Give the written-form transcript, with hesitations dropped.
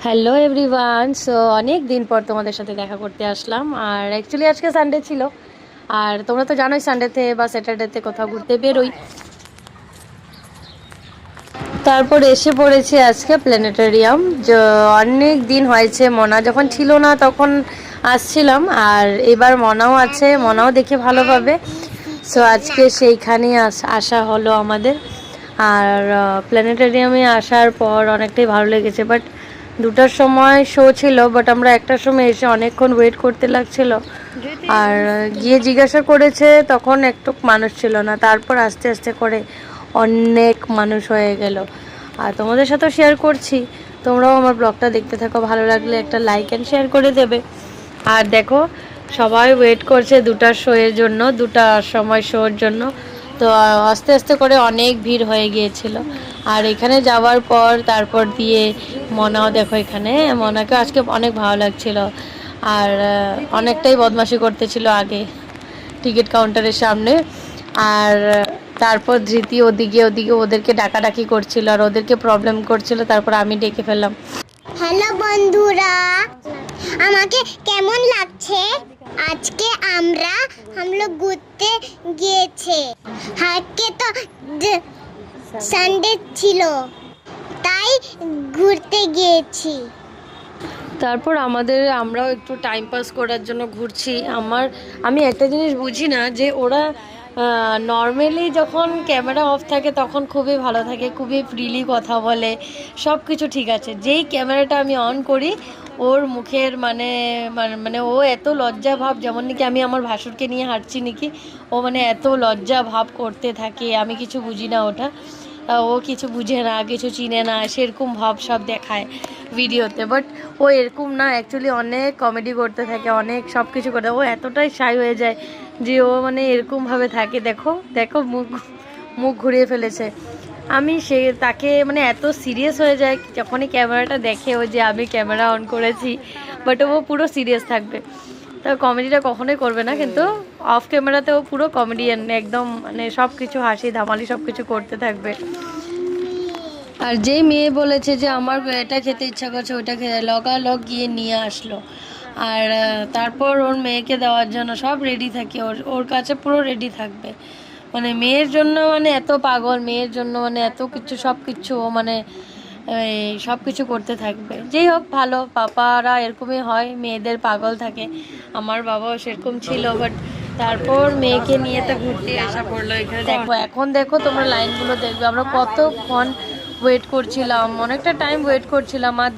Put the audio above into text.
Hello everyone. So অনেক দিন পর তোমাদের সাথে দেখা করতে আসলাম। আর অ্যাকচুয়ালি আজকে সানডে ছিল, আর তোমরা তো জানোই সানডেতে বা স্যাটারডেতে কোথাও ঘুরতে বেরোই। তারপর এসে পড়েছি আজকে প্ল্যানেটেরিয়াম। যে অনেক দিন হয়েছে, মনা যখন ছিল না তখন আসছিলাম, আর এবার মনাও আছে, মনাও দেখে ভালোভাবে। সো আজকে সেইখানেই আসা হলো আমাদের। আর প্ল্যানেটেরিয়ামে আসার পর অনেকটাই ভালো লেগেছে, বাট 2টার সময় শো ছিল, বাট আমরা 1টার সময় এসে অনেকক্ষণ ওয়েট করতে লাগছিল। আর গিয়ে জিজ্ঞাসা করেছে, তখন একটু মানুষ ছিল না, তারপর আস্তে আস্তে করে অনেক মানুষ হয়ে গেল। আর তোমাদের সাথেও শেয়ার করছি, তোমরাও আমার ব্লগটা দেখতে থাকো, ভালো লাগলে একটা লাইক অ্যান্ড শেয়ার করে দেবে। আর দেখো, সবাই ওয়েট করছে 2টার শোয়ের জন্য, 2টার সময় শোর জন্য। তো আস্তে আস্তে করে অনেক ভিড় হয়ে গিয়েছিল। আর এখানে যাওয়ার পর তারপর দিয়ে মনাও দেখো, এখানে মনাকে আজকে অনেক ভালো লাগছিল। আর অনেকটাই বদমাশি করতেছিল আগে টিকিট কাউন্টারের সামনে। আর তারপর ধৃতি ওদিকে ওদিকে ওদেরকে ডাকাডাকি করছিল আর ওদেরকে প্রবলেম করছিল, তারপর আমি ডেকে ফেললাম। হ্যালো বন্ধুরা, আমাকে কেমন লাগছে? আজকে हम लोग ঘুরতে গিয়েছে। আজকে তো সানডে ছিল, তাই ঘুরতে গিয়েছি। তারপর আমরাও একটু টাইম পাস করার জন্য ঘুরছি। আমি একটা জিনিস বুঝি না, যে ওরা নর্মালি যখন ক্যামেরা অফ থাকে তখন খুবই ভালো থাকে, খুবই ফ্রিলি কথা বলে, সব কিছু ঠিক আছে। যেই ক্যামেরাটা আমি অন করি, ওর মুখের মানে মানে মানে ও এত লজ্জা ভাব, যেমন নাকি আমি আমার ভাসুরকে নিয়ে হাঁটছি নাকি, ও মানে এত লজ্জা ভাব করতে থাকে। আমি কিছু বুঝি না ওটা, ও কিছু বুঝে না, কিছু চিনে না, সেরকম ভাব সব দেখায় ভিডিওতে। বাট ও এরকম না, অ্যাকচুয়ালি অনেক কমেডি করতে থাকে, অনেক সব কিছু করে। ও এতটাই শাই হয়ে যায় যে ও মানে এরকমভাবে থাকে। দেখো দেখো, মুখ মুখ ঘুরিয়ে ফেলেছে। তাকে মানে এত সিরিয়াস হয়ে যায় যখনই ক্যামেরাটা দেখে ও, যে আমি ক্যামেরা অন করেছি, বাট ও পুরো সিরিয়াস থাকবে। তো কমেডিটা কখনোই করবে না, কিন্তু অফ ক্যামেরাতেও পুরো কমেডিয়ান একদম, মানে সব কিছু হাসি ধামালি সব কিছু করতে থাকবে। আর যেই মেয়ে বলেছে যে আমার এটা খেতে ইচ্ছা করছে, ওটা খেতে, লগালগ গিয়ে নিয়ে আসলো। আর তারপর ওর মেয়েকে দেওয়ার জন্য সব রেডি থাকে, ওর ওর কাছে পুরো রেডি থাকবে। মানে মেয়ের জন্য মানে এত পাগল, মেয়ের জন্য মানে এত কিছু, সব কিছু ও মানে সব কিছু করতে থাকবে। যেই হোক, ভালো, পাপারা এরকমই হয়, মেয়েদের পাগল থাকে। আমার বাবাও সেরকম ছিল, বাট তারপর মেয়েকে নিয়ে তো ঘুরতে আসা পড়লো এখানে। দেখো এখন দেখো, তোমরা লাইনগুলো দেখবে, আমরা কতক্ষণ ওয়েট করছিলাম, অনেকটা টাইম ওয়েট করছিলাম। আর